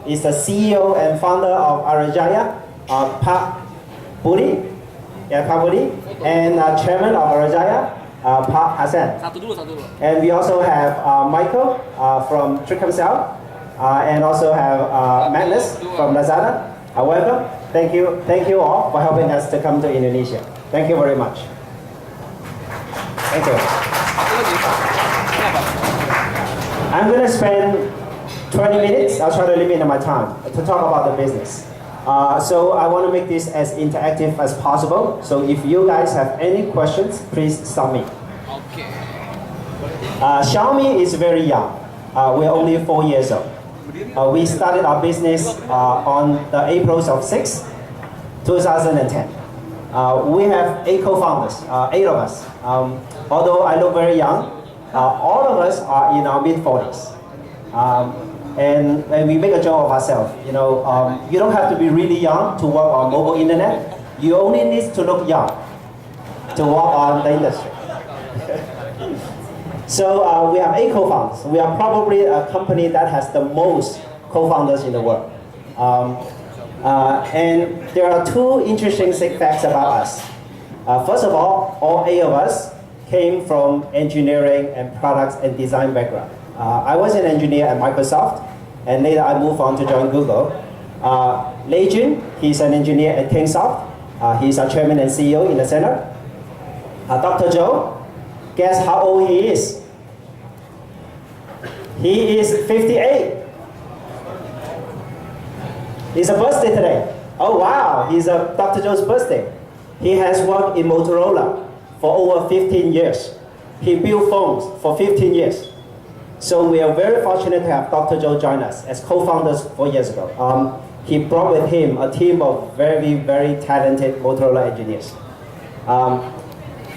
is the CEO and founder of Arajaya, Pak Budi, and chairman of Arajaya, Pak Hassan. And we also have Michael from Tricomcell, and also have Magnus from Lazada. Welcome. Thank you all for helping us to come to Indonesia. Thank you very much. Thank you. I'm going to spend 20 minutes, I'll try to limit my time, to talk about the business. So I want to make this as interactive as possible. So if you guys have any questions, please stop me. Okay. Xiaomi is very young. We're only 4 years old. We started our business on the April of 6, 2010. We have 8 co-founders, 8 of us. Although I look very young, all of us are in our mid-40s. And we make a joke of ourselves. You don't have to be really young to work on mobile internet. You only need to look young to work on the industry. So we have 8 co-founders. We are probably a company that has the most co-founders in the world. And there are 2 interesting facts about us. First of all 8 of us came from engineering and products and design background. I was an engineer at Microsoft, and later I moved on to join Google. Lei Jun, he's an engineer at Kingsoft. He's our chairman and CEO in the center. Dr. Zhou, guess how old he is? He is 58. It's a birthday today. Oh wow, it's Dr. Zhou's birthday. He has worked in Motorola for over 15 years. He built phones for 15 years. So we are very fortunate to have Dr. Zhou join us as co-founders 4 years ago. He brought with him a team of very, very talented Motorola engineers.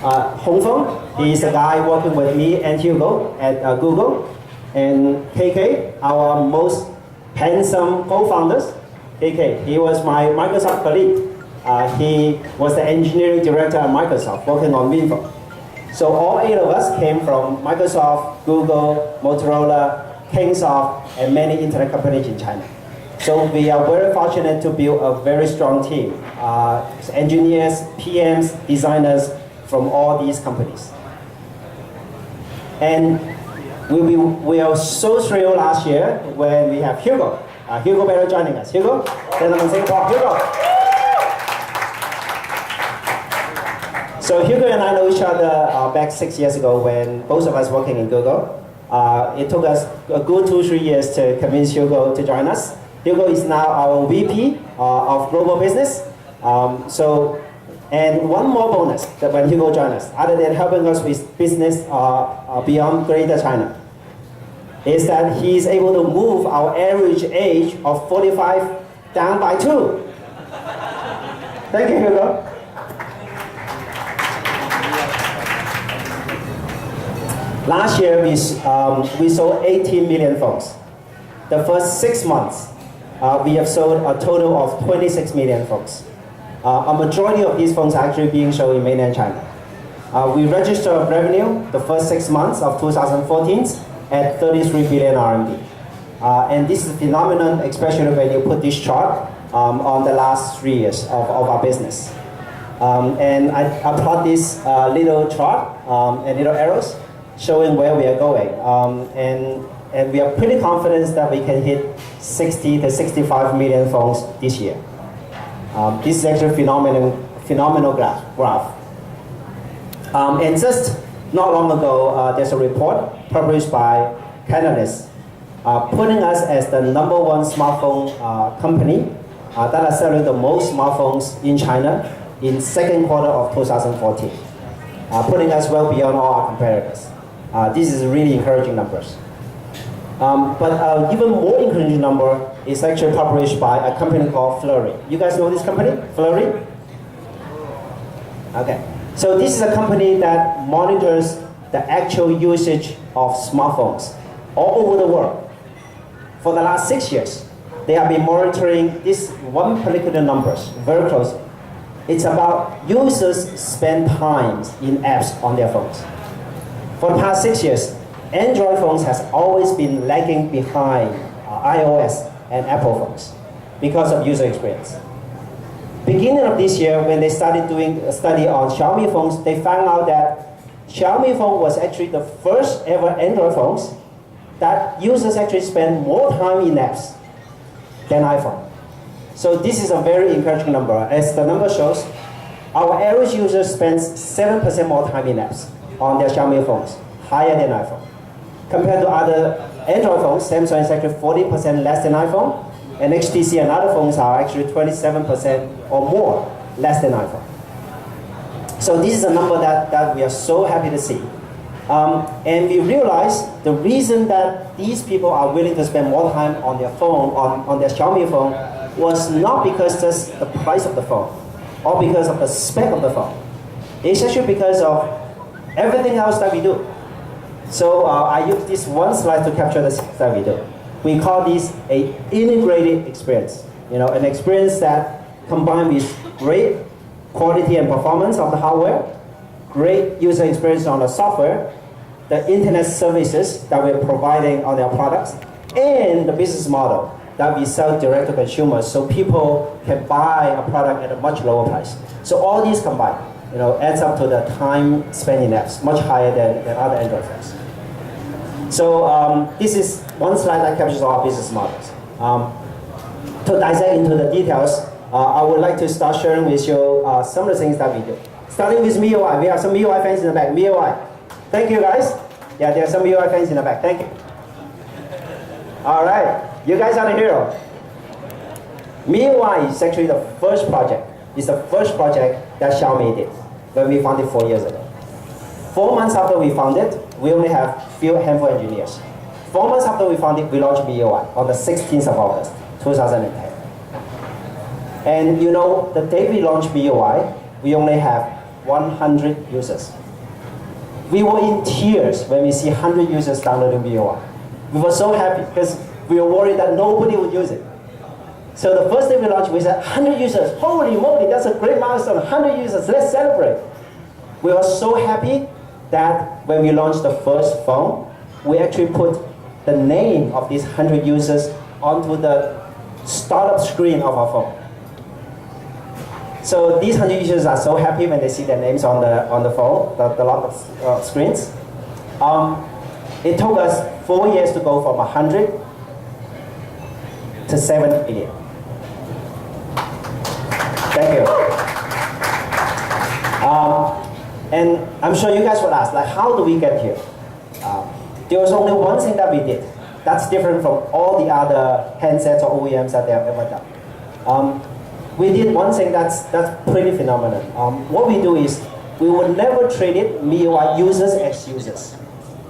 Hongfeng, he is a guy working with me and Hugo at Google. And KK, our most handsome co-founders. KK, he was my Microsoft colleague. He was the engineering director at Microsoft, working on Windows. So all 8 of us came from Microsoft, Google, Motorola, Kingsoft, and many internet companies in China. So we are very fortunate to build a very strong team. Engineers, PMs, designers from all these companies. And we are so thrilled last year when we have Hugo. Hugo better joining us. Hugo, gentlemen, say Hugo. So Hugo and I know each other back 6 years ago when both of us working in Google. It took us a good 2-3 years to convince Hugo to join us. Hugo is now our VP of global business. And one more bonus that when Hugo joined us, other than helping us with business beyond Greater China, is that he is able to move our average age of 45 down by 2. Thank you, Hugo. Last year, we sold 18 million phones. The first 6 months, we have sold a total of 26 million phones. A majority of these phones are actually being sold in mainland China. We registered revenue the first 6 months of 2014 at 33 billion RMB. And this is a phenomenon, especially when you put this chart on the last 3 years of our business. And I plot this little chart and little arrows showing where we are going. And we are pretty confident that we can hit 60 to 65 million phones this year. This is actually a phenomenal graph. And just not long ago, there's a report published by Canalys putting us as the #1 smartphone company that are selling the most smartphones in China in second quarter of 2014, putting us well beyond all our competitors. This is really encouraging numbers. But even more encouraging number is actually published by a company called Flurry. You guys know this company, Flurry? Okay. So this is a company that monitors the actual usage of smartphones all over the world. For the last 6 years, they have been monitoring this one particular numbers very closely. It's about users spend time in apps on their phones. For the past 6 years, Android phones has always been lagging behind iOS and Apple phones because of user experience. Beginning of this year, when they started doing a study on Xiaomi phones, they found out that Xiaomi phone was actually the first ever Android phones that users actually spend more time in apps than iPhone. So this is a very encouraging number. As the number shows, our average user spends 7% more time in apps on their Xiaomi phones, higher than iPhone. Compared to other Android phones, Samsung is actually 40% less than iPhone, and HTC and other phones are actually 27% or more less than iPhone. So this is a number that we are so happy to see. And we realize the reason that these people are willing to spend more time on their phone, on their Xiaomi phone, was not because just the price of the phone, or because of the spec of the phone. It's actually because of everything else that we do. So I use this one slide to capture the things that we do. We call this an integrated experience. An experience that combines with great quality and performance of the hardware, great user experience on the software, the internet services that we're providing on our products, and the business model that we sell direct to consumers so people can buy a product at a much lower price. So all these combined, adds up to the time spent in apps, much higher than other Android phones. So this is one slide that captures our business models. To dissect into the details, I would like to start sharing with you some of the things that we do. Starting with MIUI, we have some MIUI fans in the back. MIUI, thank you guys. Yeah, there are some MIUI fans in the back, thank you. All right, you guys are the hero. MIUI is actually the first project. It's the first project that Xiaomi did when we founded 4 years ago. 4 months after we founded, we only have few handful engineers. 4 months after we founded, we launched MIUI on the 16th of August, 2010. And the day we launched MIUI, we only have 100 users. We were in tears when we see 100 users downloading MIUI. We were so happy because we were worried that nobody would use it. So the first day we launched, we said, 100 users, holy moly, that's a great milestone, 100 users, let's celebrate. We were so happy that when we launched the first phone, we actually put the name of these 100 users onto the startup screen of our phone. So these 100 users are so happy when they see their names on the phone, the lot of screens. It took us 4 years to go from 100 to 7 million. Thank you. And I'm sure you guys would ask, how do we get here? There was only one thing that we did that's different from all the other handsets or OEMs that they have ever done. We did one thing that's pretty phenomenal. What we do is, we would never treat it MIUI users as users.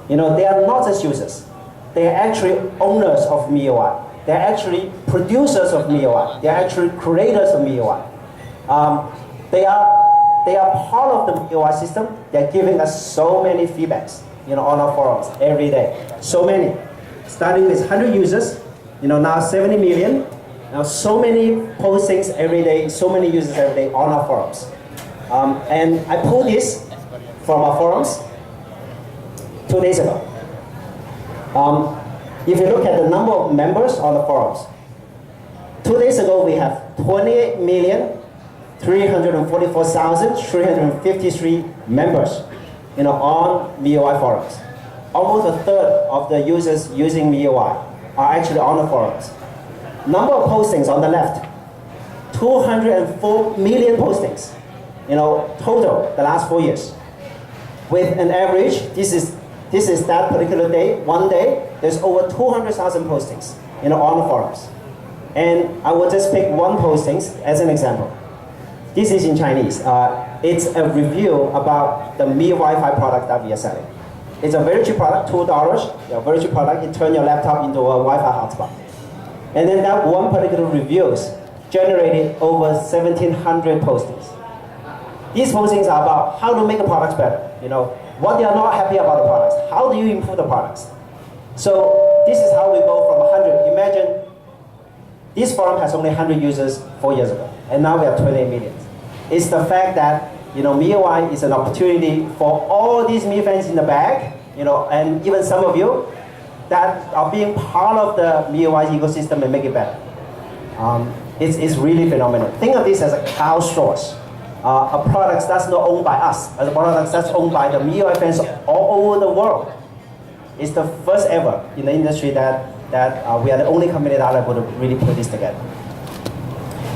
They are not as users. They are actually owners of MIUI. They're actually producers of MIUI. They're actually creators of MIUI. They are part of the MIUI system. They're giving us so many feedbacks, on our forums every day. So many. Starting with 100 users, now 70 million. Now so many postings every day, so many users every day on our forums. And I pulled this from our forums 2 days ago. If you look at the number of members on the forums, 2 days ago we have 28,344,353 members, on MIUI forums. Almost a third of the users using MIUI are actually on the forums. Number of postings on the left, 204 million postings, total the last 4 years. With an average, this is that particular day, one day, there's over 200,000 postings, on the forums. And I will just pick one postings as an example. This is in Chinese. It's a review about the Mi Wi-Fi product that we are selling. It's a very cheap product, $2. A very cheap product. You turn your laptop into a Wi-Fi hotspot. And then that one particular reviews generated over 1,700 postings. These postings are about how to make the products better. What they are not happy about the products. How do you improve the products? So this is how we go from 100. Imagine this forum has only 100 users 4 years ago, and now we have 28 million. It's the fact that MIUI is an opportunity for all these Mi fans in the back, and even some of you that are being part of the MIUI ecosystem and make it better. It's really phenomenal. Think of this as a cloud source. A product that's not owned by us, a product that's owned by the MIUI fans all over the world. It's the first ever in the industry that we are the only company that are able to really put this together.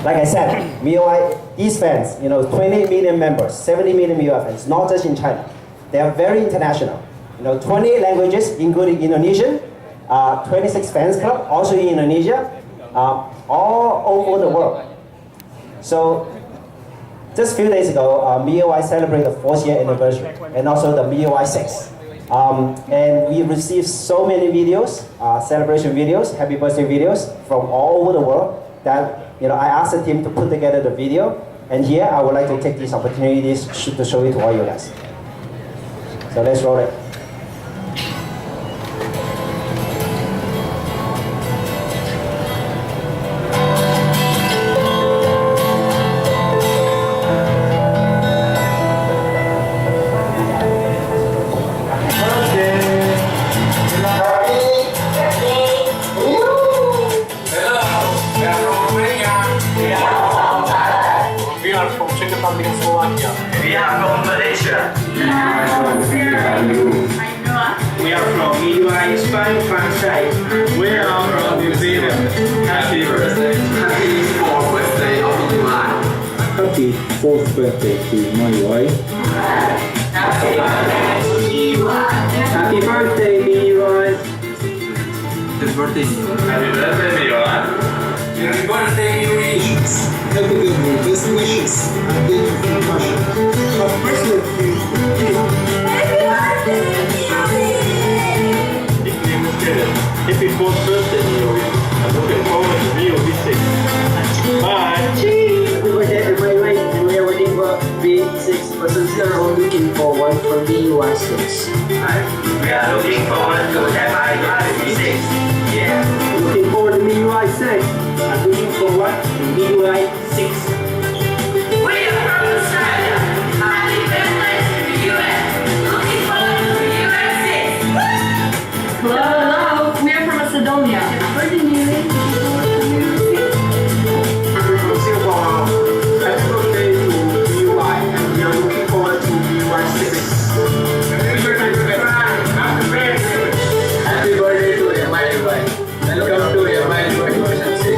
Like I said, MIUI, these fans, 20 million members, 70 million MIUI fans, not just in China. They are very international. 20 languages, including Indonesian, 26 fans club, also in Indonesia, all over the world. So, just a few days ago, MIUI celebrated the 4th year anniversary, and also the MIUI 6. And we received so many videos, celebration videos, happy birthday videos from all over the world that I asked the team to put together the video. And here I would like to take this opportunity to show it to all you guys. So let's roll it. Jakarta-Indonesia. We are from Malaysia. We are from MIUI Spain franchise. We are from New Zealand. Happy birthday. Happy 4th birthday of MIUI. Happy 4th birthday to MIUI. Happy birthday to MIUI. Happy birthday, MIUI. Happy birthday. Happy birthday, MIUI. Happy birthday, MIUI. Happy birthday, best wishes, and thank you for your passion. But personally, Happy 4th birthday, MIUI. I'm looking forward to MIUI 6. Bye. Happy birthday to MIUI, and we are waiting for V6 persons here are looking for one for MIUI 6. We are looking forward to MIUI 6. Yeah. Looking forward to MIUI 6. I'm looking forward to MIUI 6. We are from Australia. Happy birthday to the US. Looking forward to the US 6. Hello. We are from Macedonia. Happy New Year. We're from Singapore. Happy birthday to MIUI, and we are looking forward to MIUI 6. Happy birthday to France. Happy birthday. Happy birthday to MIUI. Welcome to MIUI version 6.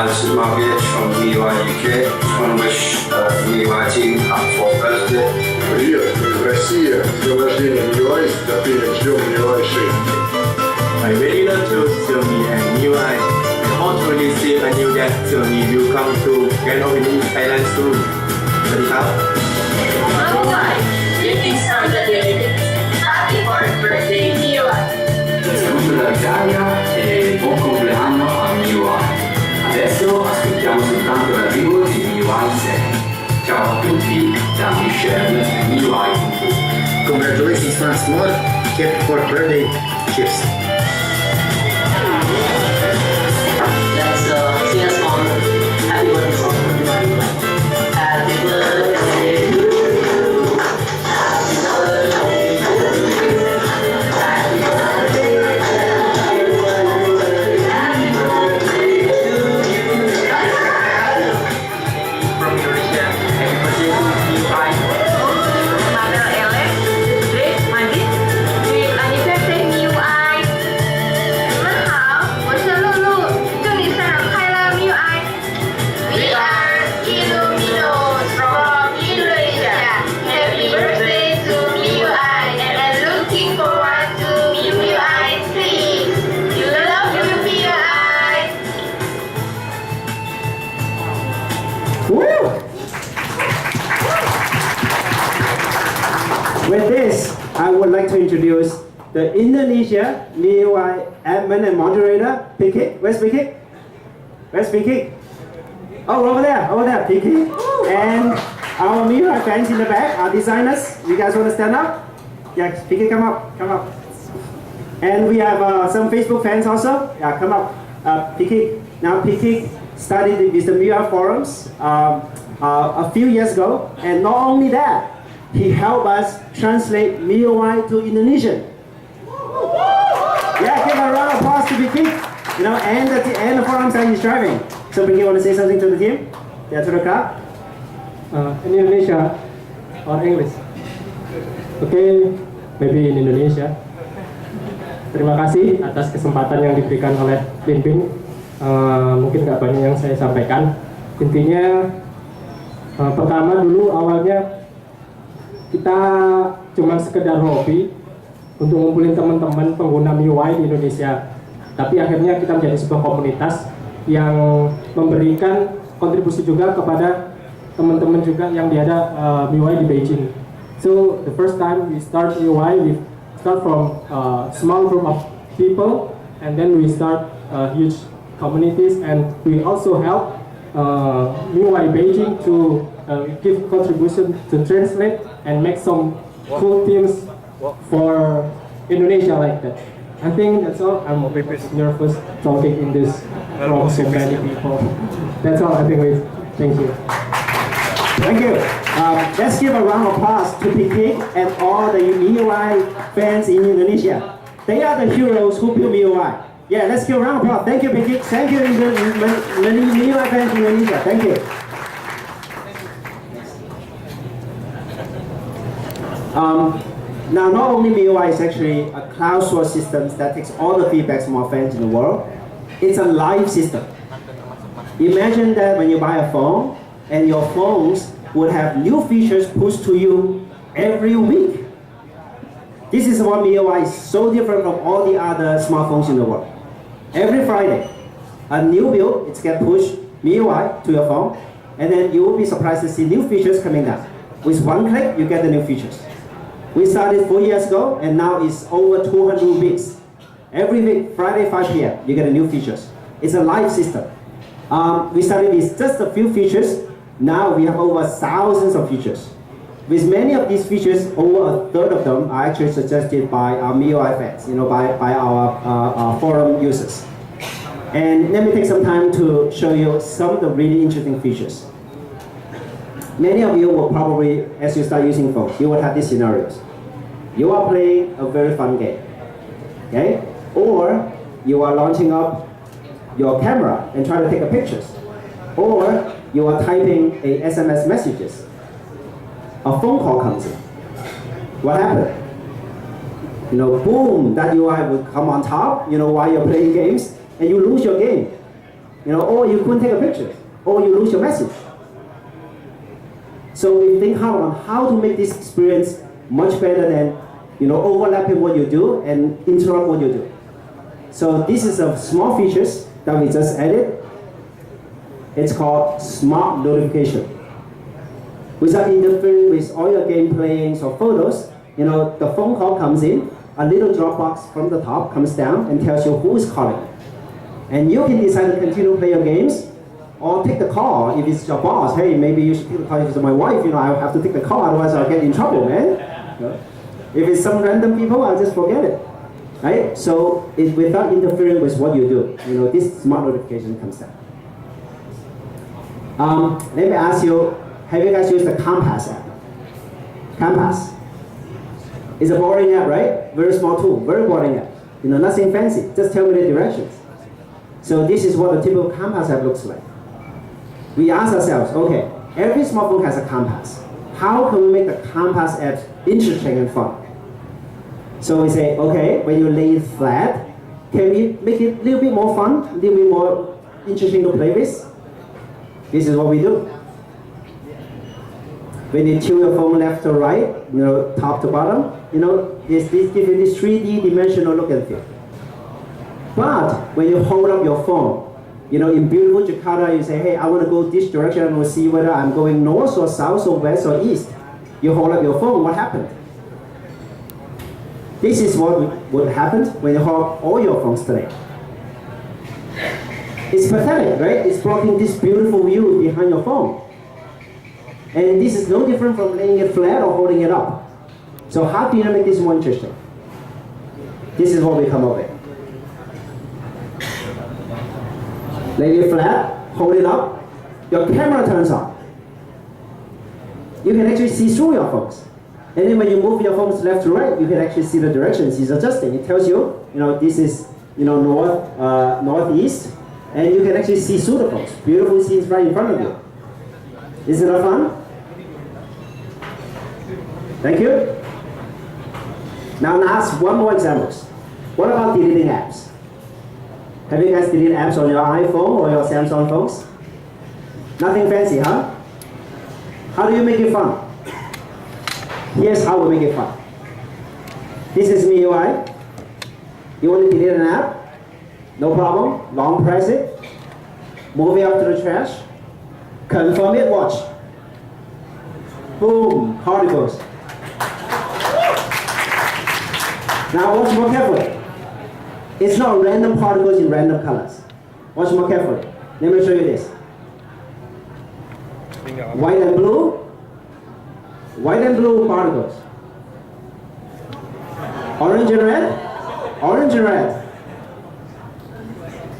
This is Margaret from MIUI UK. Just want to wish the MIUI team happy 4th birthday. привет, Россия, с днем рождения MIUI, с терпением ждем MIUI 6. I really love to Xiaomi and MIUI. I hope to receive a new that Xiaomi will come to Grand Opening Thailand soon. สวัสดีครับ MIUI. Getting started. Happy 4th birthday, MIUI. Saluto dall'Italia e buon compleanno a MIUI. Adesso aspettiamo soltanto l'arrivo di MIUI 6. Ciao a tutti da Michelle MIUI. Congratulations once more, happy 4th birthday, Chips. Let's sing a song. Happy birthday song. Happy birthday to you. Happy birthday to you. Happy birthday. Happy birthday. Happy birthday to you. from Indonesia. Happy birthday to MIUI. Mother Alex, Grace, Madit, with anniversary MIUI. 你们好，我是露露，祝你生日快乐，MIUI。We are Illuminos from Indonesia. Happy birthday to MIUI, and I'm looking forward to MIUI 6. You love you, MIUI. Woo! With this, I would like to introduce the Indonesia MIUI admin and moderator, Piki. Where's Piki? Where's Piki? Oh, over there, Piki. And our MIUI fans in the back, our designers. You guys want to stand up? Yeah, Piki, come up. And we have some Facebook fans also. Yeah, come up. Piki. Now, Piki studied with the MIUI forums. a few years ago, and not only that, he helped us translate MIUI to Indonesian. Yeah, give a round of applause to Bikik. And at the end of forum time he's driving. So Bikik, want to say something to the team? Yeah, to the car. In Indonesia or English? Okay, maybe in Indonesia. Terima kasih atas kesempatan yang diberikan oleh Bin. Mungkin nggak banyak yang saya sampaikan. Intinya, pertama dulu awalnya kita cuma sekedar hobi untuk ngumpulin teman-teman pengguna MIUI di Indonesia. Tapi akhirnya kita menjadi sebuah komunitas yang memberikan kontribusi juga kepada teman-teman juga yang ada MIUI di Beijing. So the first time we start MIUI, we start from a small group of people, and then we start huge communities, and we also help MIUI Beijing to give contribution to translate and make some cool themes for Indonesia like that. I think that's all. I'm a bit nervous talking in this from so many people. That's all I think. Thank you. Thank you. Let's give a round of applause to Bikik and all the MIUI fans in Indonesia. They are the heroes who built MIUI. Yeah, let's give a round of applause. Thank you, Bikik. Thank you, many MIUI fans in Indonesia. Thank you. Now, not only MIUI is actually a cloud source system that takes all the feedbacks from our fans in the world, it's a live system. Imagine that when you buy a phone, and your phones would have new features pushed to you every week. This is what MIUI is so different from all the other smartphones in the world. Every Friday, a new build, it's get pushed MIUI to your phone, and then you will be surprised to see new features coming down. With one click, you get the new features. We started 4 years ago, and now it's over 200 weeks. Every week, Friday 5 p.m., you get a new features. It's a live system. We started with just a few features. Now we have over thousands of features. With many of these features, over a third of them are actually suggested by our MIUI fans, by our forum users. And let me take some time to show you some of the really interesting features. Many of you will probably, as you start using phones, you will have these scenarios. You are playing a very fun game, okay? Or you are launching up your camera and trying to take pictures. Or you are typing a SMS messages. A phone call comes in. What happened? Boom, that UI would come on top, while you're playing games, and you lose your game. Or you couldn't take a picture, or you lose your message. So we think hard on how to make this experience much better than, overlapping what you do and interrupt what you do. So this is a small features that we just added. It's called Smart Notification. Without interfering with all your game playings or photos, the phone call comes in, a little drop box from the top comes down and tells you who is calling. And you can decide to continue to play your games or take the call. If it's your boss, hey, maybe you should take the call. If it's my wife, I have to take the call, otherwise I'll get in trouble, man. If it's some random people, I'll just forget it. Right? So it's without interfering with what you do. This smart notification comes down. Let me ask you, have you guys used the Compass app? Compass. It's a boring app, right? Very small tool, very boring app. Nothing fancy, just tell me the directions. So this is what the typical Compass app looks like. We ask ourselves, okay, every smartphone has a Compass. How can we make the Compass app interesting and fun? So we say, okay, when you lay it flat, can we make it a little bit more fun, a little bit more interesting to play with? This is what we do. When you tilt your phone left to right, top to bottom, this gives you this 3D dimensional look and feel. But when you hold up your phone, in beautiful Jakarta, you say, hey, I want to go this direction, and we'll see whether I'm going north or south or west or east. You hold up your phone, what happened? This is what happens when you hold up all your phones today. It's pathetic, right? It's blocking this beautiful view behind your phone. And this is no different from laying it flat or holding it up. So how do you make this more interesting? This is what we come up with. Lay it flat, hold it up, your camera turns on. you can actually see through your phones. And then when you move your phones left to right, you can actually see the directions it's adjusting. It tells you, this is, northeast, and you can actually see through the phones. Beautiful scenes right in front of you. Isn't that fun? Thank you. Now last, one more example. What about deleting apps? Have you guys deleted apps on your iPhone or your Samsung phones? Nothing fancy, huh? How do you make it fun? Here's how we make it fun. This is MIUI. You want to delete an app? No problem. Long press it. Move it up to the trash. Confirm it. Watch. Boom. Particles. Now watch more carefully. It's not random particles in random colors. Watch more carefully. Let me show you this. White and blue. White and blue particles. Orange and red. Orange and red.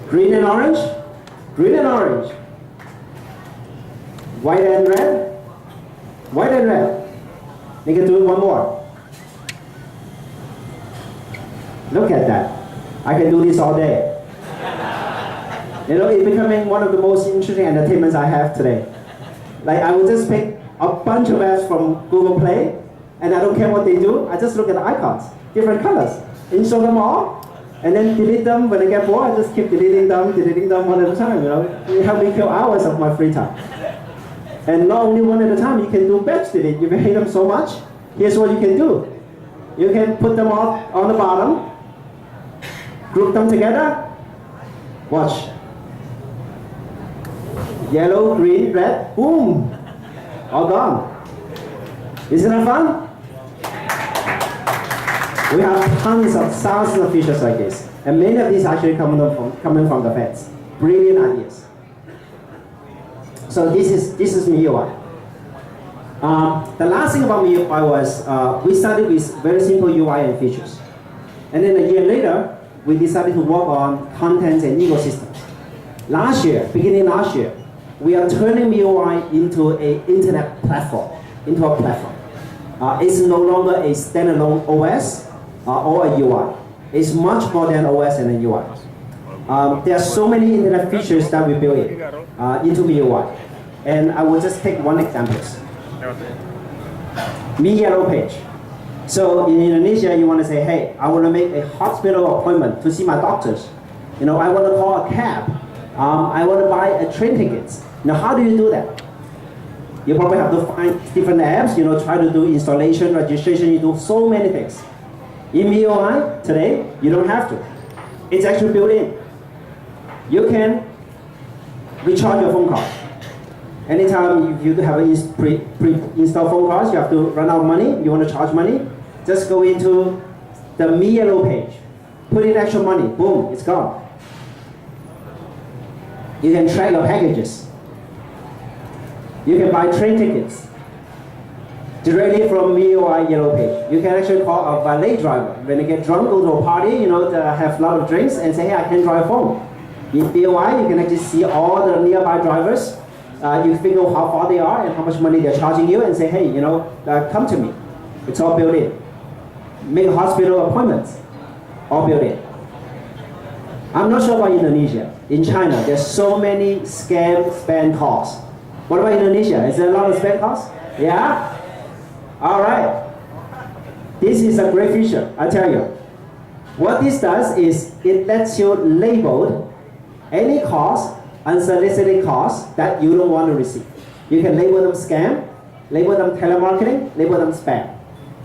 Green and orange. Green and orange. White and red. White and red. You can do it one more. Look at that. I can do this all day. It's becoming one of the most interesting entertainments I have today. Like, I will just pick a bunch of apps from Google Play, and I don't care what they do. I just look at the icons, different colors, install them all, and then delete them. When I get bored, I just keep deleting them one at a time. It helps me kill hours of my free time. And not only one at a time, you can do batch delete. If you hate them so much, here's what you can do. You can put them all on the bottom, group them together. Watch. Yellow, green, red, boom. All gone. Isn't that fun? We have tons of thousands of features like this. And many of these actually coming from the feds. Brilliant ideas. So this is MIUI. The last thing about MIUI was we started with very simple UI and features. And then a year later, we decided to work on contents and ecosystems. Beginning last year, we are turning MIUI into an internet platform, into a platform. It's no longer a standalone OS or a UI. It's much more than OS and a UI. There are so many internet features that we built into MIUI. And I will just take one example. Mi Yellow Page. So in Indonesia, you want to say, hey, I want to make a hospital appointment to see my doctors. I want to call a cab. I want to buy a train ticket. Now, how do you do that? You probably have to find different apps, try to do installation, registration, you do so many things. In MIUI today, you don't have to. It's actually built in. You can recharge your phone card. Anytime if you have pre-installed phone cards, you have to run out of money, you want to charge money, just go into the Mi Yellow Page, put in extra money, boom, it's gone. You can track your packages. You can buy train tickets directly from MIUI Yellow Page. You can actually call a valet driver. When you get drunk, go to a party, to have a lot of drinks, and say, hey, I can drive home. In MIUI, you can actually see all the nearby drivers. You figure out how far they are and how much money they're charging you, and say, hey, come to me. It's all built in. Make hospital appointments, all built in. I'm not sure about Indonesia. In China, there's so many spam calls. What about Indonesia? Is there a lot of spam calls? Yeah? All right. This is a great feature, I tell you. What this does is it lets you label any calls, unsolicited calls that you don't want to receive. You can label them scam, label them telemarketing, label them spam.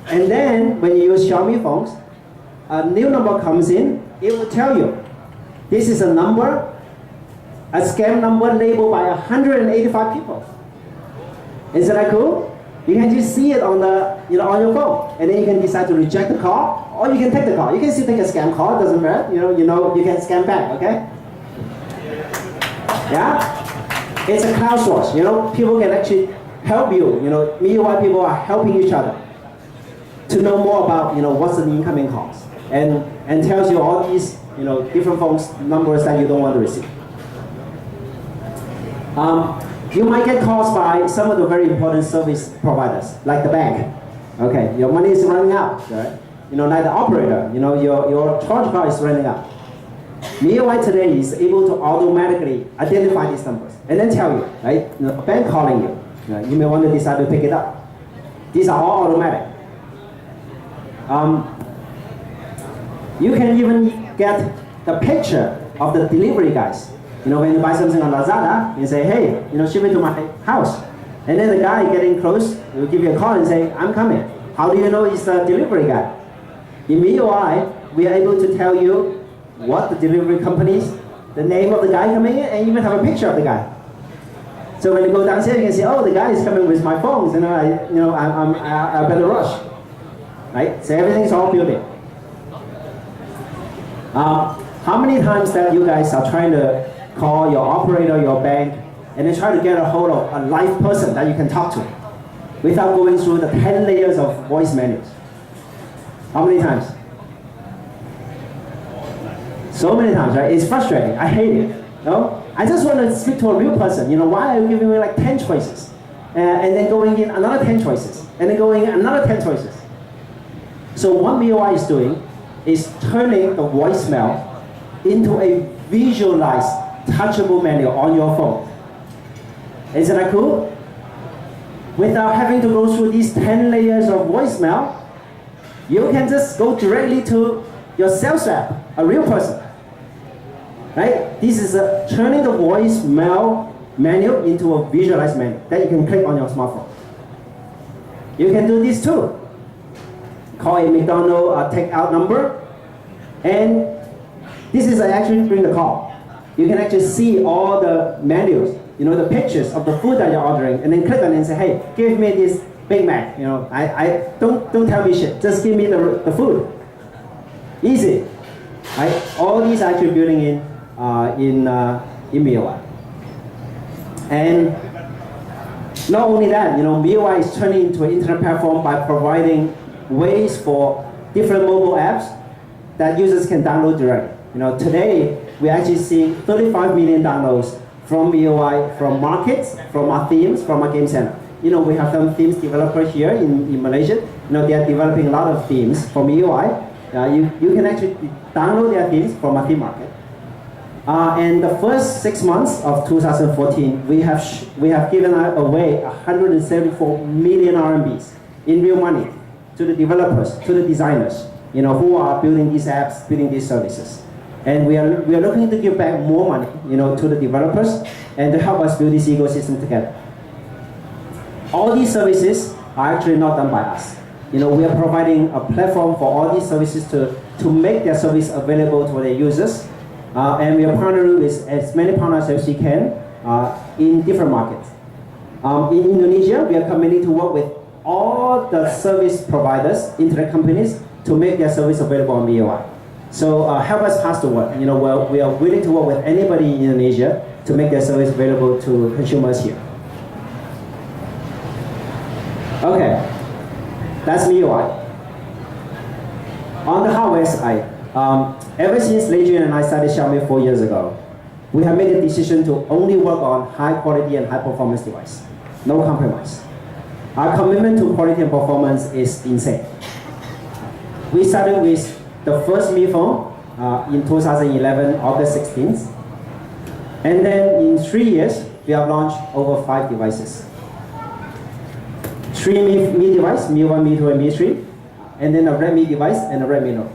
And then when you use Xiaomi phones, a new number comes in, it will tell you, this is a number, a scam number labeled by 185 people. Isn't that cool? You can just see it on on your phone, and then you can decide to reject the call, or you can take the call. You can still take a scam call, it doesn't matter. You can scam back, okay? Yeah? It's a cloud source. People can actually help you. MIUI people are helping each other to know more about what's the incoming calls, and tells you all these different phones numbers that you don't want to receive. You might get calls by some of the very important service providers, like the bank. Okay, your money is running out, right? You know, like the operator, you know, your charge card is running out. MIUI today is able to automatically identify these numbers and then tell you, right? You know, a bank calling you, you may want to decide to pick it up. These are all automatic. You can even get the picture of the delivery guys. You know, when you buy something on Lazada, you say, hey, you know, ship it to my house. And then the guy getting close will give you a call and say, I'm coming. How do you know it's the delivery guy? In MIUI, we are able to tell you what the delivery companies, the name of the guy coming in, and even have a picture of the guy. So when you go downstairs, you can see, oh, the guy is coming with my phones, and I better rush, right? So everything's all built in. How many times that you guys are trying to call your operator, your bank, and then try to get a hold of a live person that you can talk to without going through the 10 layers of voice menus? How many times? So many times, right? It's frustrating. I hate it. No? I just want to speak to a real person. You know, why are you giving me like 10 choices? And then going in another 10 choices. And then going in another 10 choices. So what MIUI is doing is turning the voicemail into a visualized, touchable menu on your phone. Isn't that cool? Without having to go through these 10 layers of voicemail, you can just go directly to your sales rep, a real person. Right? This is turning the voicemail menu into a visualized menu that you can click on your smartphone. You can do this too. Call a McDonald's takeout number, and this is actually during the call. You can actually see all the menus, you know, the pictures of the food that you're ordering, and then click on it and say, hey, give me this Big Mac. You know, I don't tell me shit. Just give me the food. Easy, right? All these are actually building in MIUI. And not only that, you know, MIUI is turning into an internet platform by providing ways for different mobile apps that users can download directly. You know, today we're actually seeing 35 million downloads from MIUI, from markets, from our themes, from our game center. You know, we have some themes developers here in Malaysia. You know, they are developing a lot of themes from MIUI. You can actually download their themes from our theme market. And the first 6 months of 2014, we have given away 174 million RMBs in real money to the developers, to the designers, you know, who are building these apps, building these services. And we are looking to give back more money, you know, to the developers and to help us build this ecosystem together. All these services are actually not done by us. You know, we are providing a platform for all these services to make their service available to their users. And we are partnering with as many partners as we can in different markets. In Indonesia, we are committing to work with all the service providers, internet companies, to make their service available on MIUI. So help us pass the word. You know, we are willing to work with anybody in Indonesia to make their service available to consumers here. Okay, that's MIUI. On the hardware side, ever since Lei Jun and I started Xiaomi 4 years ago, we have made a decision to only work on high quality and high performance device. No compromise. Our commitment to quality and performance is insane. We started with the first Mi phone in 2011, August 16th. And then in 3 years, we have launched over 5 devices. 3 Mi device, Mi 1, Mi 2, and Mi 3. And then a Redmi device and a Redmi Note.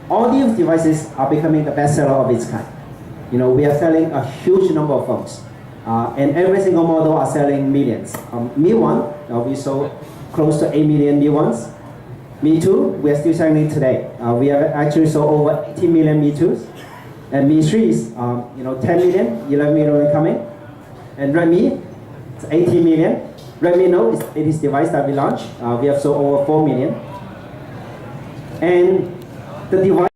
All these devices are becoming the best seller of its kind. You know, we are selling a huge number of phones. And every single model are selling millions. Mi 1, we sold close to 8 million Mi 1s. Mi 2, we are still selling it today. We have actually sold over 18 million Mi 2s. And Mi 3s, 10 million, 11 million coming. And Redmi, it's 18 million. Redmi Note is this device that we launched. We have sold over 4 million. And the device